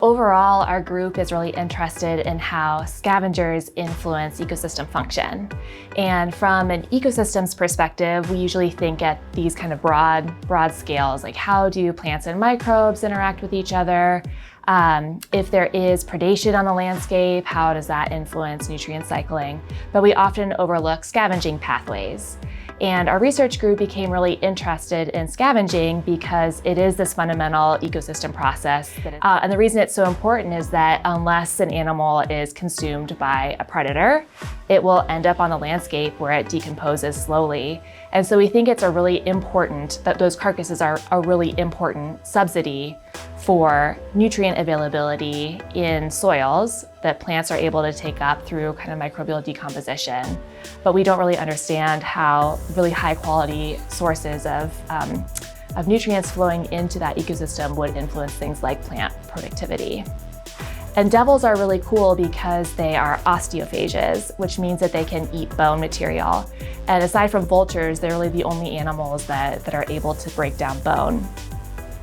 Overall, our group is really interested in how scavengers influence ecosystem function. And from an ecosystems perspective, we usually think at these kind of broad scales, like how do plants and microbes interact with each other? If there is predation on the landscape, how does that influence nutrient cycling? But we often overlook scavenging pathways. And our research group became really interested in scavenging because it is this fundamental ecosystem process. And the reason it's so important is that unless an animal is consumed by a predator, it will end up on the landscape where it decomposes slowly. And so we think it's a really important, that those carcasses are a really important subsidy for nutrient availability in soils that plants are able to take up through kind of microbial decomposition. But we don't really understand how really high quality sources of nutrients flowing into that ecosystem would influence things like plant productivity. And devils are really cool because they are osteophages, which means that they can eat bone material. And aside from vultures, they're really the only animals that are able to break down bone.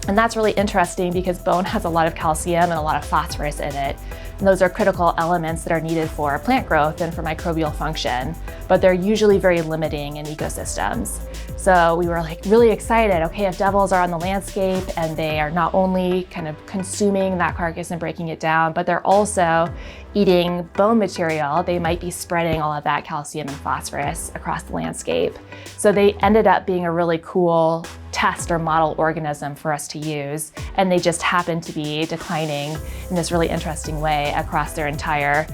And that's really interesting because bone has a lot of calcium and a lot of phosphorus in it. And those are critical elements that are needed for plant growth and for microbial function, but they're usually very limiting in ecosystems. So we were really excited, okay, if devils are on the landscape and they are not only kind of consuming that carcass and breaking it down, but they're also eating bone material, they might be spreading all of that calcium and phosphorus across the landscape. So they ended up being a really cool test or model organism for us to use, and they just happened to be declining in this really interesting way across their entire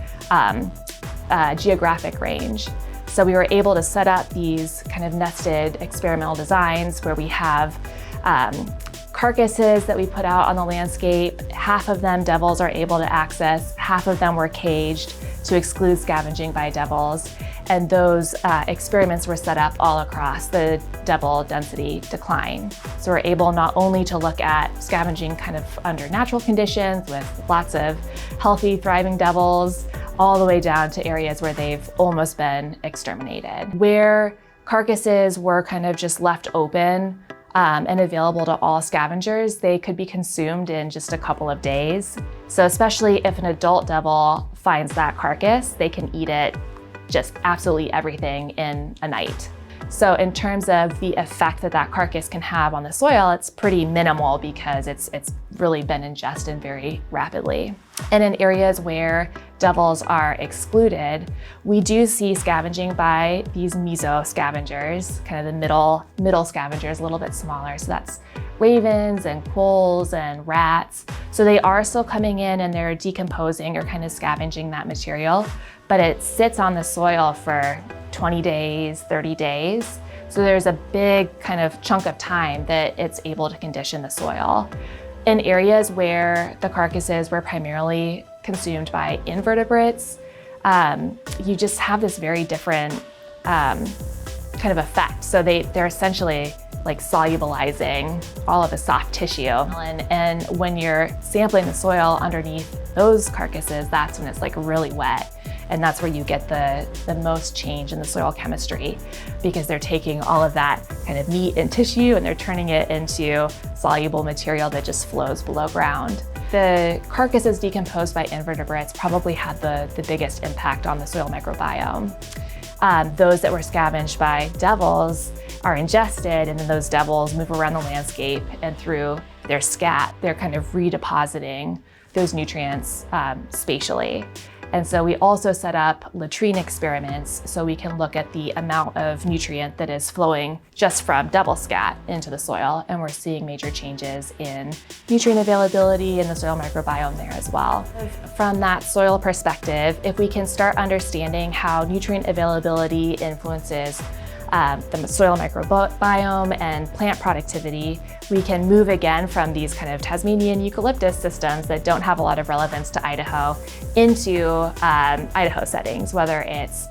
geographic range. So we were able to set up these kind of nested experimental designs where we have carcasses that we put out on the landscape. Half of them devils are able to access, half of them were caged to exclude scavenging by devils. And those experiments were set up all across the devil density decline. So we're able not only to look at scavenging kind of under natural conditions with lots of healthy, thriving devils, all the way down to areas where they've almost been exterminated. Where carcasses were kind of just left open and available to all scavengers, they could be consumed in just a couple of days. So especially if an adult devil finds that carcass, they can eat it just absolutely everything in a night. So in terms of the effect that that carcass can have on the soil, it's pretty minimal because it's really been ingested very rapidly. And in areas where devils are excluded, we do see scavenging by these meso scavengers, kind of the middle scavengers, a little bit smaller. So that's ravens and quolls and rats. So they are still coming in and they're decomposing or kind of scavenging that material, but it sits on the soil for 20 days, 30 days. So there's a big kind of chunk of time that it's able to condition the soil. In areas where the carcasses were primarily consumed by invertebrates, you just have this very different kind of effect. So they're essentially like solubilizing all of the soft tissue. And when you're sampling the soil underneath those carcasses, that's when it's like really wet. And that's where you get the most change in the soil chemistry, because they're taking all of that kind of meat and tissue and they're turning it into soluble material that just flows below ground. The carcasses decomposed by invertebrates probably had the biggest impact on the soil microbiome. Those that were scavenged by devils are ingested, and then those devils move around the landscape, and through their scat, they're kind of redepositing those nutrients spatially. And so we also set up latrine experiments so we can look at the amount of nutrient that is flowing just from devil scat into the soil. And we're seeing major changes in nutrient availability in the soil microbiome there as well. From that soil perspective, if we can start understanding how nutrient availability influences the soil microbiome and plant productivity, we can move again from these kind of Tasmanian eucalyptus systems that don't have a lot of relevance to Idaho into Idaho settings, whether it's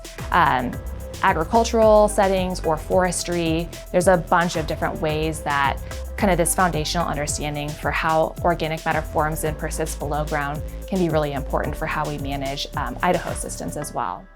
agricultural settings or forestry. There's a bunch of different ways that kind of this foundational understanding for how organic matter forms and persists below ground can be really important for how we manage Idaho systems as well.